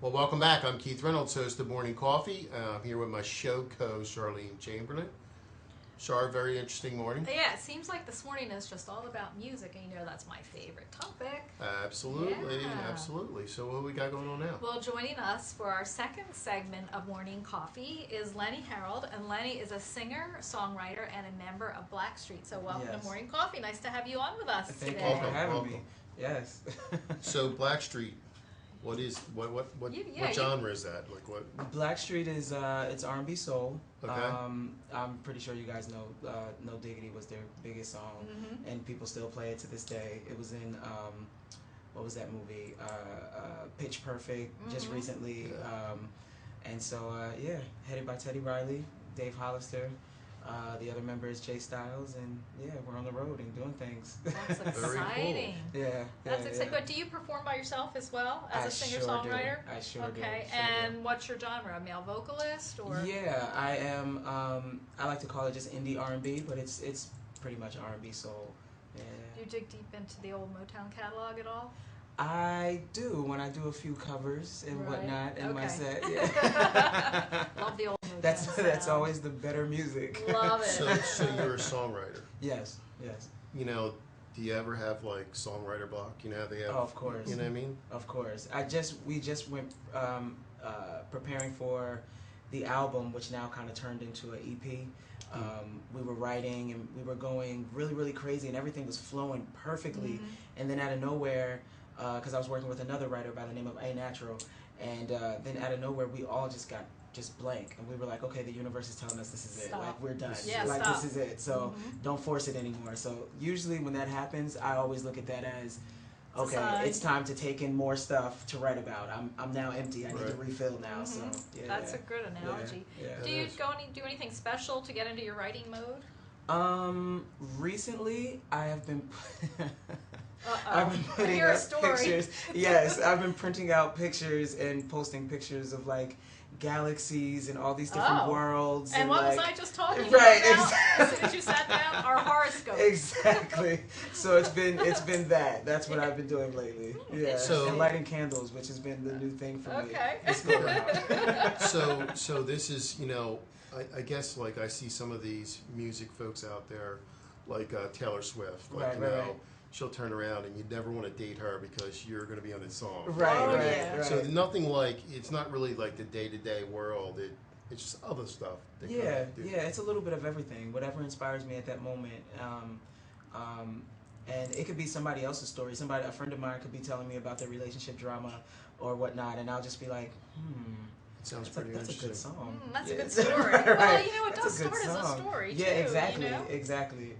Well, welcome back. I'm Keith Reynolds, host of Morning Coffee. I'm here with my show co-host, Charlene Chamberlain. Char, very interesting morning. Yeah, it seems like this morning is just all about music, and you know that's my favorite topic. Absolutely, Yeah. absolutely. So what we got going on now? Well, joining us for our second segment of Morning Coffee is Lenny Harold, and Lenny is a singer, songwriter, and a member of Blackstreet. So welcome to Morning Coffee. Nice to have you on with us Thank today. you for having Welcome. me. Yes. So Blackstreet, what genre is that? Like what? Blackstreet is it's R&B soul. Okay. I'm pretty sure you guys know No Diggity was their biggest song, and people still play it to this day. It was in what was that movie? Pitch Perfect, just recently. And so yeah, headed by Teddy Riley, Dave Hollister. The other member is Jay Styles, and yeah, we're on the road and doing things. That's exciting. Yeah. That's exciting. But do you perform by yourself as well as a singer-songwriter? I sure do. Okay, and what's your genre? A male vocalist or? Yeah, I am. I like to call it just indie R&B, but it's pretty much R&B soul. Yeah. Do you dig deep into the old Motown catalog at all? I do when I do a few covers and whatnot in my set. Yeah. Love the old Motown That's always the better music. Love it. So you're a songwriter. Yes. You know, do you ever have like songwriter block? You know how they have. Oh, of course. You know what I mean? Of course. We just went preparing for the album, which now kind of turned into an EP. We were writing and we were going really, really crazy, and everything was flowing perfectly. And then out of nowhere, because I was working with another writer by the name of A Natural, and then out of nowhere we all just got blank, and we were like, okay, the universe is telling us this is it. Like, we're done. Yeah, like this is it. So don't force it anymore. So usually when that happens, I always look at that as, okay, it's time to take in more stuff to write about. I'm now empty. I need to refill now. So yeah, that's a good analogy. Yeah. Do you do anything special to get into your writing mode? Recently I have been. I've been putting up pictures. Yes, I've been printing out pictures and posting pictures of like galaxies and all these different worlds. And what was I just talking about? Exactly. As soon as you sat down, our horoscope. Exactly. So it's been that. That's what I've been doing lately. Yeah. So, and lighting candles, which has been the new thing for me. Okay. So this is, you know, I guess like I see some of these music folks out there, like Taylor Swift, like right. She'll turn around and you never want to date her because you're going to be on this song. Right. So nothing like, it's not really like the day-to-day world. It's just other stuff. Yeah, it's a little bit of everything. Whatever inspires me at that moment. And it could be somebody else's story. A friend of mine could be telling me about their relationship drama or whatnot, and I'll just be like, Sounds pretty interesting. That's a good song. That's a good story. Well, you know, it does start as a story, too. Yeah, exactly, you know? exactly.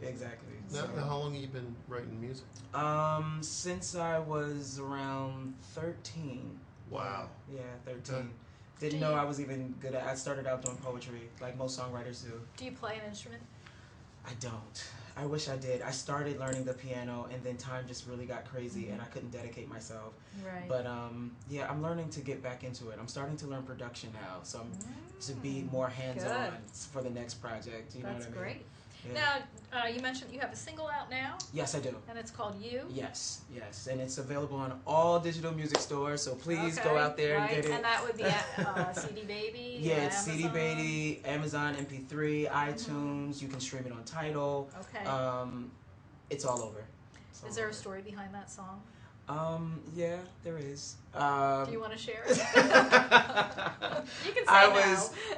Now, how long have you been writing music? Since I was around 13. Wow. Yeah, 13. Didn't know I was even good at. I started out doing poetry, like most songwriters do. Do you play an instrument? I don't. I wish I did. I started learning the piano, and then time just really got crazy, and I couldn't dedicate myself. Right. But yeah, I'm learning to get back into it. I'm starting to learn production now, so I'm to be more hands-on for the next project. You know what I mean? That's great. Yeah. Now, you mentioned you have a single out now. Yes, I do. And it's called You. Yes, and it's available on all digital music stores. So please go out there and get it. And that would be at CD Baby. Yeah, it's CD Baby, Amazon MP3, iTunes. You can stream it on Tidal. Okay. It's all over. Is there a story behind that song? Yeah, there is. Do you want to share it? You can say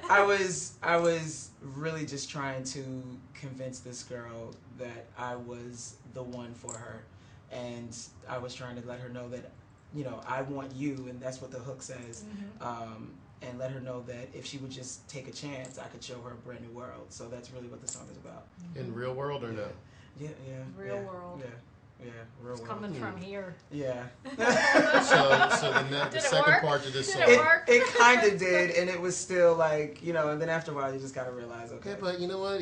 I was really just trying to convince this girl that I was the one for her, and I was trying to let her know that, you know, I want you, and that's what the hook says. And let her know that if she would just take a chance, I could show her a brand new world. So that's really what the song is about. In real world or no? Yeah. Real world. Yeah, real it's world. coming from here. Yeah. So the second part of this song. It kind of did, and it was still like, you know, and then after a while you just got to realize, okay. Yeah, but you know what?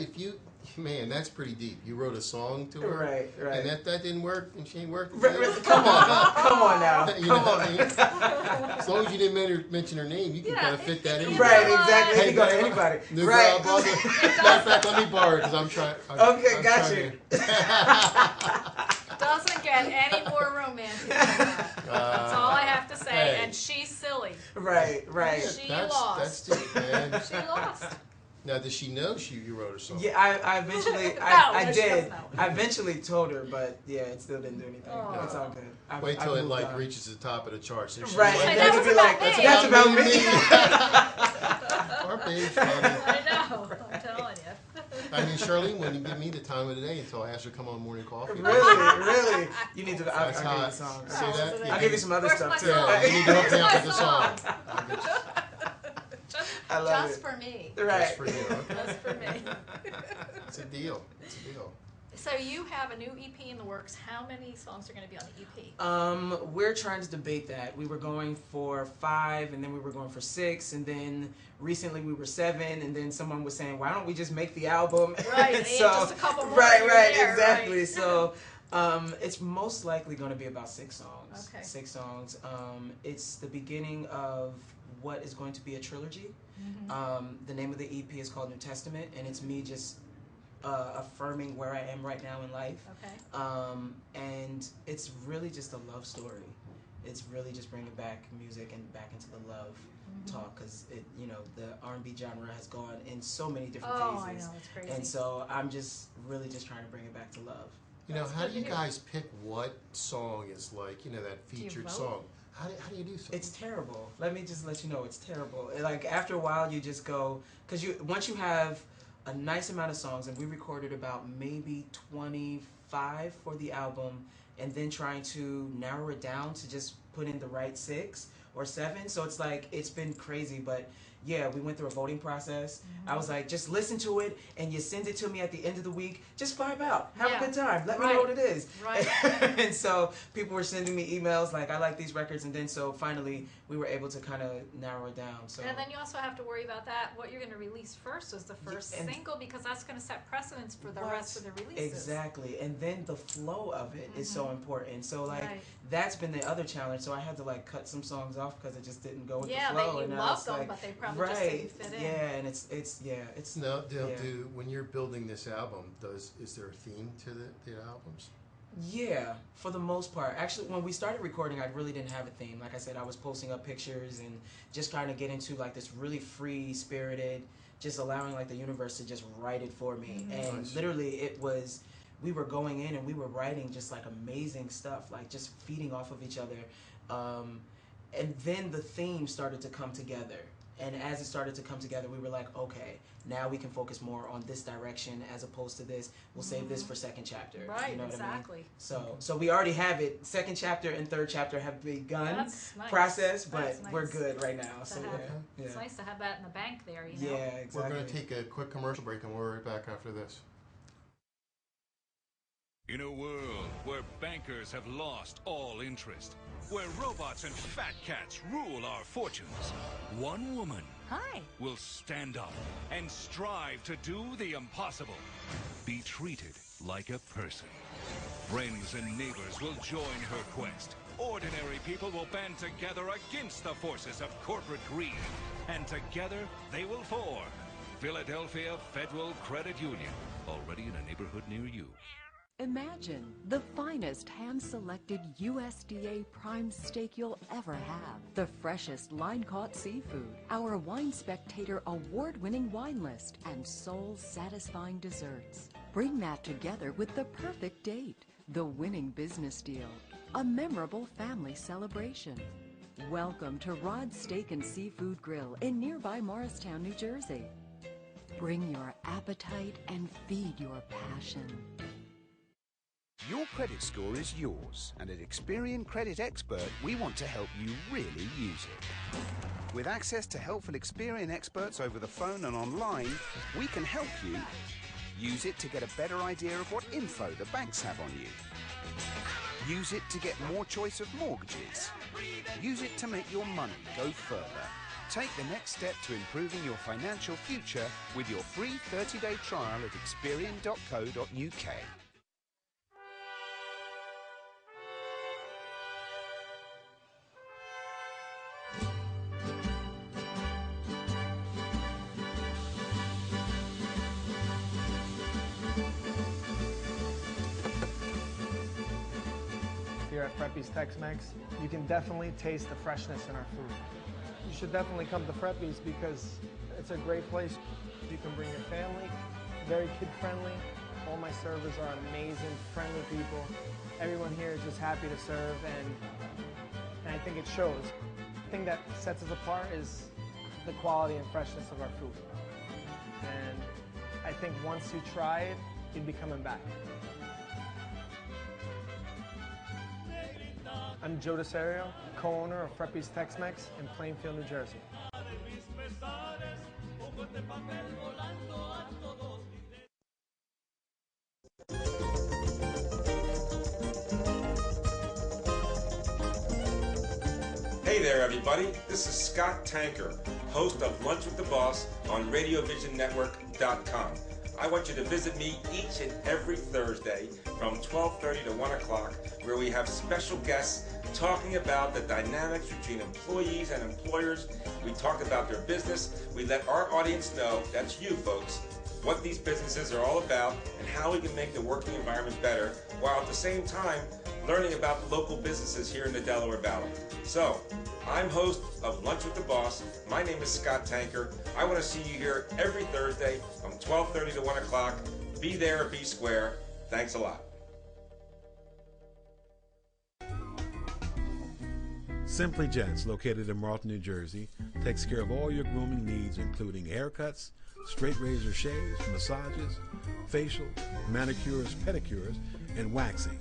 Man, that's pretty deep. You wrote a song to her, right, and that didn't work, and she ain't worked. Come on now. You know what I mean? As long as you didn't mention her name, you can kind of fit that in. Right, exactly. Hey, you go to anybody. New right. Matter of fact, let me borrow it because I'm trying. Okay, got you. Doesn't get any more romantic than that. That's all I have to say. Hey. And she's silly. Right. She That's lost. deep, man. She lost. Now, does she know you wrote a song? Yeah, I eventually, No, I no, she did. doesn't know. I eventually told her, but yeah, it still didn't do anything. Oh. It's all good. Wait till I've it moved like on. reaches the top of the charts. And she's Right, like, and that then was to be like, about me. that's about me. Our babe's funny. I know. I'm telling you. I mean, Charlene wouldn't give me the time of the day until I asked her to come on Morning Coffee. Really? You need to. I'll That's give you hot. the song. See that? I'll give you some other Where's stuff my too. song? Yeah, you need to hook me up with the Where's song. my I love Just it. for me. Right. Just for you. Okay. Just for me. It's a deal. It's a deal. So you have a new EP in the works. How many songs are going to be on the EP? We're trying to debate that. We were going for 5, and then we were going for 6, and then recently we were 7, and then someone was saying, "Why don't we just make the album?" Right, and just a couple more. Right, and you're there, exactly. right? So it's most likely going to be about 6 songs. Okay. 6 songs. It's the beginning of what is going to be a trilogy. Mm-hmm. The name of the EP is called New Testament, and it's me just affirming where I am right now in life. Okay. And it's really just a love story. It's really just bringing back music and back into the love talk, because it, the R&B genre has gone in so many different phases. I know, it's crazy. And so I'm just really just trying to bring it back to love. How do you guys pick what song is like, that featured vote? song? How do you do something? It's terrible. Let me just let you know, it's terrible. Like, after a while, you just go, because once you have a nice amount of songs, and we recorded about maybe 25 for the album, and then trying to narrow it down to just put in the right 6 or 7. So it's like, it's been crazy, but yeah, we went through a voting process. I was like, just listen to it, and you send it to me at the end of the week. Just vibe out. Have a good time. Let me know what it is. Right. And so people were sending me emails like, I like these records. And then so finally we were able to kind of narrow it down. So. And then you also have to worry about that. What you're going to release first is the first single, because that's going to set precedence for the rest of the releases. Exactly. And then the flow of it is so important. So like that's been the other challenge. So I had to like cut some songs off because it just didn't go with the flow. Yeah, you loved them, but they probably just didn't fit in. Yeah, and it's no. When you're building this album, is there a theme to the albums? Yeah, for the most part. Actually, when we started recording, I really didn't have a theme. Like I said, I was posting up pictures and just trying to get into like this really free spirited, just allowing like the universe to just write it for me. And literally, we were going in and we were writing just like amazing stuff, like just feeding off of each other. And then the theme started to come together. And as it started to come together, we were like, okay, now we can focus more on this direction as opposed to this. We'll save this for second chapter. Right, you know exactly. What I mean? So we already have it. Second chapter and third chapter have begun. That's nice. Process, but That's nice. we're good right now. So It's nice to have that in the bank there, Yeah, exactly. We're going to take a quick commercial break, and we're right back after this. In a world where bankers have lost all interest, where robots and fat cats rule our fortunes, one woman will stand up and strive to do the impossible. Be treated like a person. Friends and neighbors will join her quest. Ordinary people will band together against the forces of corporate greed. And together they will form Philadelphia Federal Credit Union, already in a neighborhood near you. Imagine the finest hand-selected USDA prime steak you'll ever have. The freshest line-caught seafood, our Wine Spectator award-winning wine list, and soul-satisfying desserts. Bring that together with the perfect date, the winning business deal, a memorable family celebration. Welcome to Rod's Steak and Seafood Grill in nearby Morristown, New Jersey. Bring your appetite and feed your passion. Your credit score is yours, and at Experian Credit Expert, we want to help you really use it. With access to helpful Experian experts over the phone and online, we can help you use it to get a better idea of what info the banks have on you. Use it to get more choice of mortgages. Use it to make your money go further. Take the next step to improving your financial future with your free 30-day trial at Experian.co.uk. Here at Freppy's Tex-Mex, you can definitely taste the freshness in our food. You should definitely come to Freppy's because it's a great place. You can bring your family, very kid-friendly. All my servers are amazing, friendly people. Everyone here is just happy to serve, and I think it shows. The thing that sets us apart is the quality and freshness of our food. And I think once you try it, you'd be coming back. I'm Joe DeSario, co-owner of Freppy's Tex-Mex in Plainfield, New Jersey. Hey there, everybody. This is Scott Tanker, host of Lunch with the Boss on RadioVisionNetwork.com. I want you to visit me each and every Thursday from 12:30 to 1 o'clock, where we have special guests talking about the dynamics between employees and employers. We talk about their business. We let our audience know, that's you folks, what these businesses are all about and how we can make the working environment better, while at the same time learning about the local businesses here in the Delaware Valley. So, I'm host of Lunch with the Boss. My name is Scott Tanker. I want to see you here every Thursday from 12:30 to 1 o'clock. Be there or be square. Thanks a lot. Simply Gents, located in Marlton, New Jersey, takes care of all your grooming needs, including haircuts, straight razor shaves, massages, facial, manicures, pedicures, and waxing.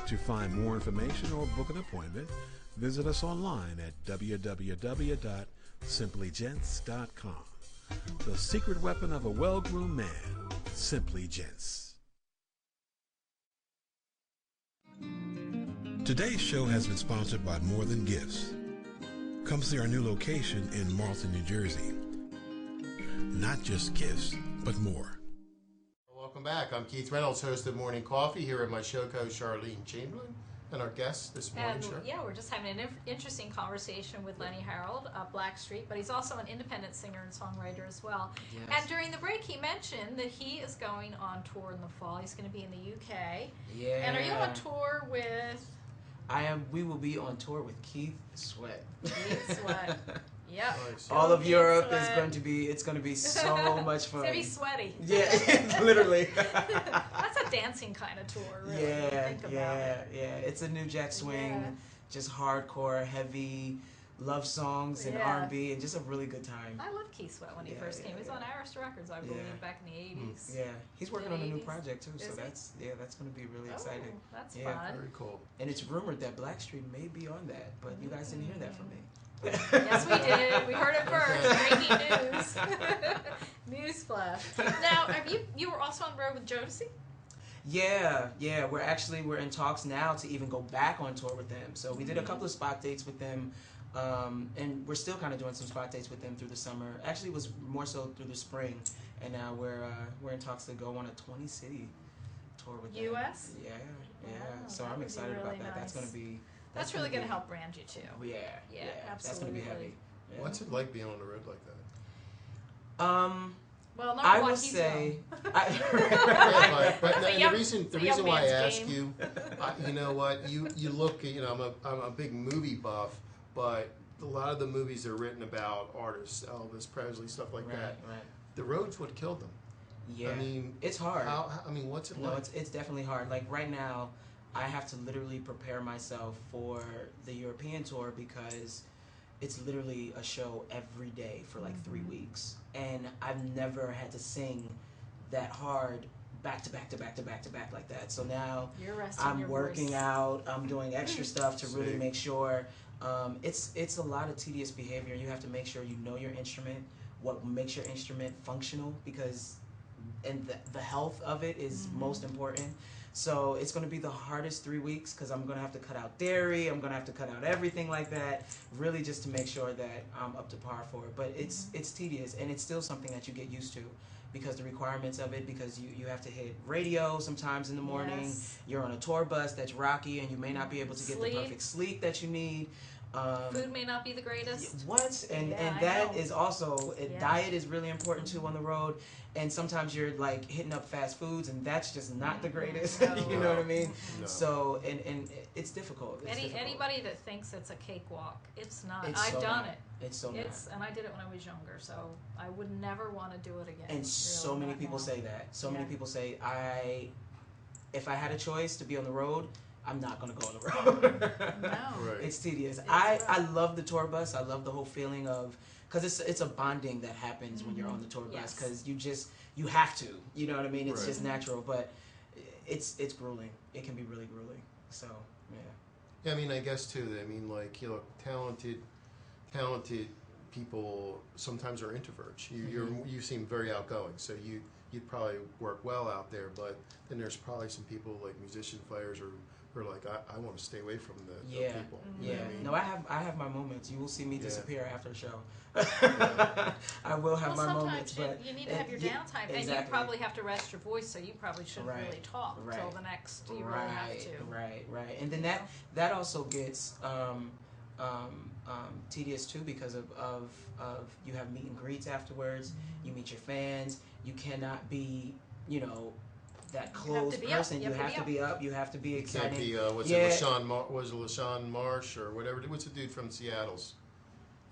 To find more information or book an appointment, visit us online at www.simplygents.com. The secret weapon of a well-groomed man, Simply Gents. Today's show has been sponsored by More Than Gifts. Come see our new location in Marlton, New Jersey. Not just gifts, but more. Welcome back. I'm Keith Reynolds, host of Morning Coffee, here with my show co Charlene Chamberlain and our guest this morning. And yeah, we're just having an interesting conversation with Lenny Harold of Blackstreet, but he's also an independent singer and songwriter as well. Yes. And during the break, he mentioned that he is going on tour in the fall. He's going to be in the UK. Yeah. And are you on tour with? I am. We will be on tour with Keith Sweat. Keith Sweat. Yep. Nice. All of Europe is Sweat. going to be. It's going to be so much fun. It's going to be sweaty. Yeah, literally. That's a dancing kind of tour, really. When you think about it. It's a new jack swing, Yeah. just hardcore, heavy love songs and Yeah. R&B, and just a really good time. I love Keith Sweat when he first came. He was on Arista Records, I believe, back in the 80s. Yeah, he's working on a new 80s. project too, so Is he? that's going to be really exciting. That's Yeah. fun. Very cool. And it's rumored that Blackstreet may be on that, but you guys didn't hear that from me. Yes, we did. We heard it first. Breaking news. Newsflash. Now, you were also on the road with Josie? Yeah. We're in talks now to even go back on tour with them. So we did a couple of spot dates with them, and we're still kind of doing some spot dates with them through the summer. Actually, it was more so through the spring, and now we're in talks to go on a 20-city tour with them. U.S.? Yeah. Wow, So that I'm would be excited about really that. That's nice. going to be. That's really going to help brand you, too. Yeah, absolutely. That's going to be heavy. Yeah. What's it like being on the road like that? Well, I would say. But It's a the young- reason it's a why I young man's ask game. you, you know what, you look, I'm a big movie buff, but a lot of the movies are written about artists, Elvis Presley, stuff like that. Right. The road's what killed them. Yeah. I mean, it's hard. What's it No, like? it's definitely hard. Like right now, I have to literally prepare myself for the European tour because it's literally a show every day for like 3 weeks, and I've never had to sing that hard back to back like that. So now I'm working out. I'm doing extra stuff to really make sure. It's a lot of tedious behavior. You have to make sure you know your instrument, what makes your instrument functional, because the health of it is most important. So it's going to be the hardest 3 weeks because I'm going to have to cut out dairy. I'm going to have to cut out everything like that, really just to make sure that I'm up to par for it. But it's tedious, and it's still something that you get used to because the requirements of it, because you have to hit radio sometimes in the morning. Yes. You're on a tour bus that's rocky, and you may not be able to get the perfect sleep that you need. Food may not be the greatest. And that is also diet is really important too on the road. And sometimes you're like hitting up fast foods, and that's just not the greatest. No. You know what I mean? No. So and it's difficult. Anybody that thinks it's a cakewalk, it's not. I've done it. It's so not. And I did it when I was younger, so I would never want to do it again. And so many people say that. So many people say, if I had a choice to be on the road, I'm not going to go on the road. No. Right. It's tedious. I love the tour bus. I love the whole feeling of, because it's a bonding that happens when you're on the tour bus, because you have to. You know what I mean? It's just natural, but it's grueling. It can be really grueling. So, yeah. Yeah, I mean, I guess too. I mean, like, you know, talented people sometimes are introverts. You seem very outgoing, so you'd probably work well out there. But then there's probably some people like musician players who are like, I want to stay away from the people. Yeah. You know what I mean? No, I have my moments. You will see me disappear after a show. I will have my moments, but you need to have your downtime, and you probably have to rest your voice, so you probably shouldn't really talk till the next. You really have to. Right. And then that also gets tedious too, because of you have meet and greets afterwards. You meet your fans. You cannot be, you know, that closed person. You have to be up. You have to be excited. You can't be LaShawn Marsh or whatever? What's the dude from Seattle's?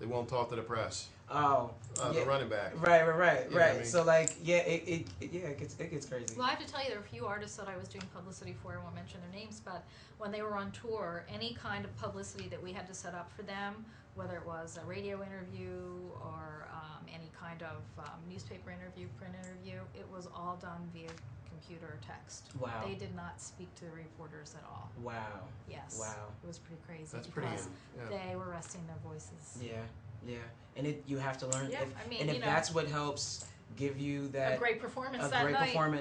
They won't talk to the press. The running back. Right. You know what I mean? So like, it gets crazy. Well, I have to tell you, there are a few artists that I was doing publicity for. I won't mention their names, but when they were on tour, any kind of publicity that we had to set up for them, whether it was a radio interview or any kind of newspaper interview, print interview, it was all done via computer or text. Wow. They did not speak to the reporters at all. Wow. Yes. Wow. It was pretty crazy. That's pretty. They were resting their voices. Yeah. And you have to learn. Yeah, if that's what helps give you that a great performance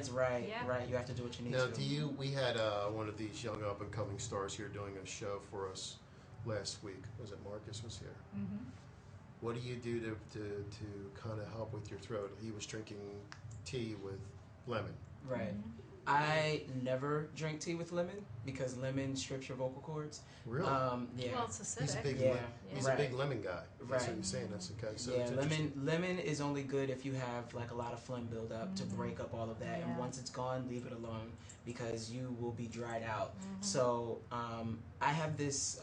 right. You have to do what you need now, to. We had one of these young up and coming stars here doing a show for us last week. Was it Marcus was here? Mm-hmm. What do you do to kind of help with your throat? He was drinking tea with lemon. Right. Mm-hmm. I never drink tea with lemon because lemon strips your vocal cords. Really? Yeah. Well, it's acidic. He's a big lemon guy. That's what you're saying. That's okay. So lemon is only good if you have like a lot of phlegm build up to break up all of that. And once it's gone, leave it alone because you will be dried out. So I have this.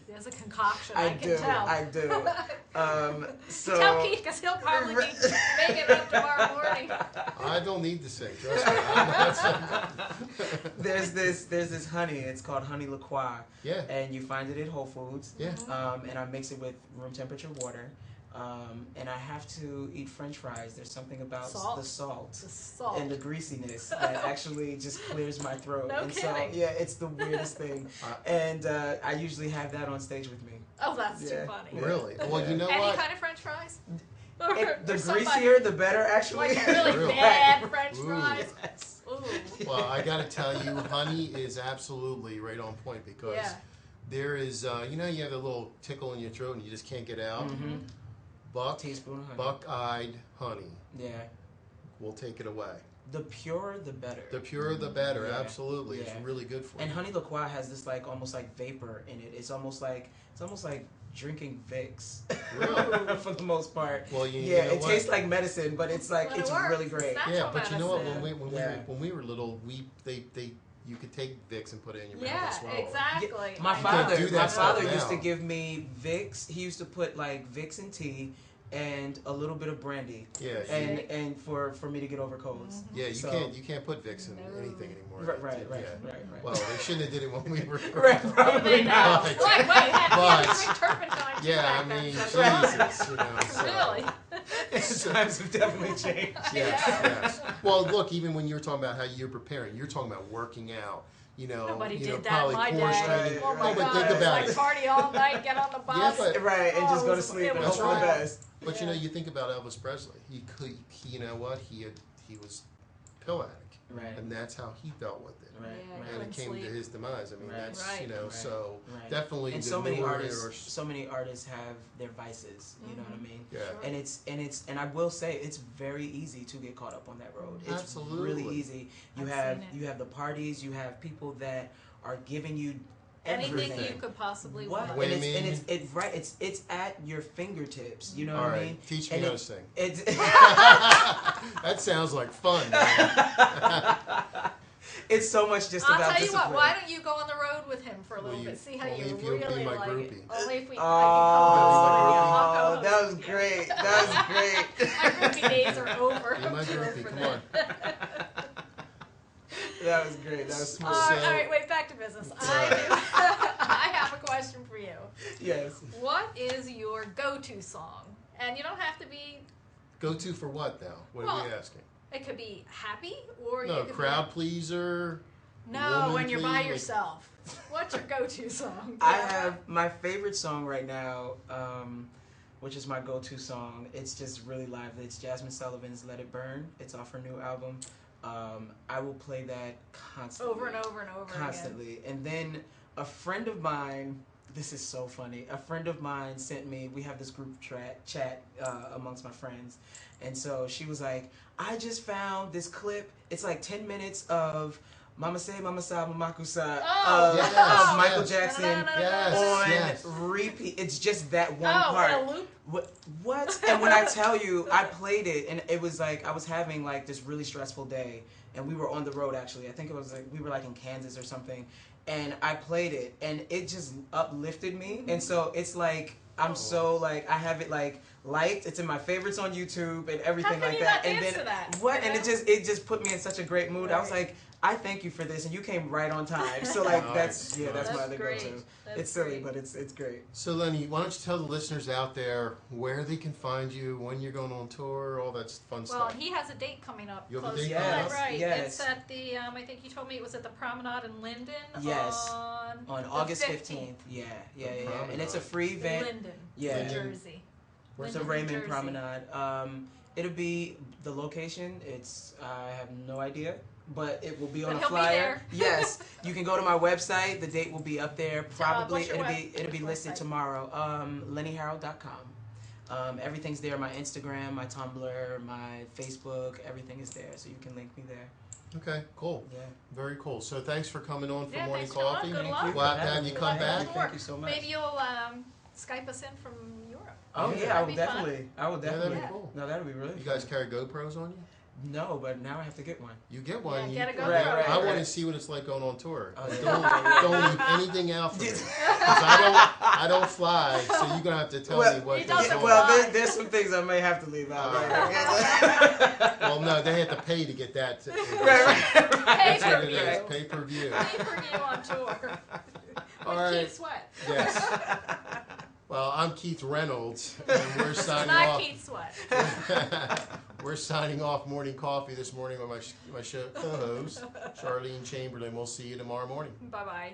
There's a concoction. I can tell. I do. So tell Keith because he'll probably be making it up tomorrow morning. I don't need to sing. Trust me. There's this honey. It's called honey La Croix. Yeah. And you find it at Whole Foods. Yeah. And I mix it with room temperature water. And I have to eat French fries. There's something about the salt and the greasiness that actually just clears my throat. No kidding. So, it's the weirdest thing. And I usually have that on stage with me. Oh, that's too funny. Really? Well, you know Any what? kind of French fries? The greasier, the better, actually. Like really bad French fries? Yes. Ooh. Well, I got to tell you, honey is absolutely right on point because there is, you have a little tickle in your throat and you just can't get out. Mm-hmm. Teaspoon of honey. Buck-eyed honey. Yeah. We'll take it away. The purer, the better. The purer, the better. Yeah. Absolutely, it's really good for you. And honey La Croix has this almost like vapor in it. It's almost like drinking Vicks. Really? For the most part. Well, it tastes like medicine, but it's like it's really great. Yeah, but you know what? When we were little, you could take Vicks and put it in your mouth and swallow. Exactly. Yeah, my father used to give me Vicks. He used to put like Vicks and tea and a little bit of brandy. Yeah. And for me to get over colds. Mm-hmm. Yeah, you can't put Vicks in anything anymore. Right. Well, they shouldn't have did it when we were probably not. Right, had to drink turpentine. Yeah, I mean, Jesus, Really? Times have definitely changed. Yes. Well, look, even when you're talking about how you're preparing, you're talking about working out. Nobody did that probably in my core day. strength. Oh my But God, think about it. Party all night, get on the bus. Yeah, and just go to sleep and hope for the best. But you think about Elvis Presley. He you know what? He was pill addict. Right. And that's how he dealt with it. Right. And it came to his demise. I mean, that's so Right. definitely. And so many artists have their vices. You know what I mean? Yeah. And I will say it's very easy to get caught up on that road. It's Absolutely. really easy. You have the parties. You have people that are giving you Anything you could possibly want. And it's at your fingertips. You know All what I right, mean? teach me how to sing. That sounds like fun. Man. It's so much just I'll about tell you discipline. what, why don't you go on the road with him for a little bit, see how only you if you'll be really my like groupie. it. Only if we Oh, that was great. That was great. My groupie days are over. Be my groupie, come on. That was great. That was smooth. All right, wait, back to business. I have a question for you. Yes. What is your go-to song? And you don't have to be... Go-to for what, now? What are we asking? It could be happy, or No, you could crowd pleaser. No, woman when you're by pleaser. yourself. What's your go-to song? I have my favorite song right now, which is my go-to song. It's just really lively. It's Jasmine Sullivan's "Let It Burn." It's off her new album. I will play that constantly. Over and over and over constantly. Again. And then a friend of mine, this is so funny, a friend of mine sent me, we have this group chat amongst my friends, and so she was like, I just found this clip, it's like 10 minutes of Mama Say, Mama Sa, Mama Kusa of Michael Jackson on repeat. It's just that one part. In a loop? What? And when I tell you, I played it, and it was like I was having like this really stressful day, and we were on the road actually. I think it was like we were like in Kansas or something, and I played it, and it just uplifted me. And so it's like I'm so like I have it like liked. It's in my favorites on YouTube and everything like that. And then what? And it just put me in such a great mood. I was like, I thank you for this, and you came right on time. So like that's my other go-to. It's silly, but it's great. So Lenny, why don't you tell the listeners out there where they can find you, when you're going on tour, all that fun stuff. Well, he has a date coming up. You have a close date by, coming up? right? Yes. It's at the I think you told me it was at the Promenade in Linden. Yes. On August 15th. Yeah. And it's a free event. Linden, New Jersey. It's a Raymond Promenade. It'll be the location. I have no idea. But it will be on a flyer. Yes, you can go to my website. The date will be up there. Probably it'll be listed tomorrow. LennyHarold.com. Everything's there. My Instagram, my Tumblr, my Facebook. Everything is there, so you can link me there. Okay, cool. Yeah. Very cool. So thanks for coming on for morning thanks coffee. Good luck. We'll have to have you come back. Thank you so much. Maybe you'll Skype us in from Europe. Oh yeah, I will definitely. That'd be cool. No, that'd be really. You guys carry GoPros on you? No, but now I have to get one. You get one. Yeah, get a GoPro. Right. I want to see what it's like going on tour. Oh, yeah. Don't leave anything out for me. 'Cause I don't fly, so you're gonna have to tell me what. There's some things I may have to leave out. Well, no, they have to pay to get that. Pay-per-view. Pay-per-view. Pay-per-view on tour. All right. Keith Sweat. Yes. Well, I'm Keith Reynolds, and we're signing not off. Keith Sweat. We're signing off morning coffee this morning with my show co-host, Charlene Chamberlain. We'll see you tomorrow morning. Bye-bye.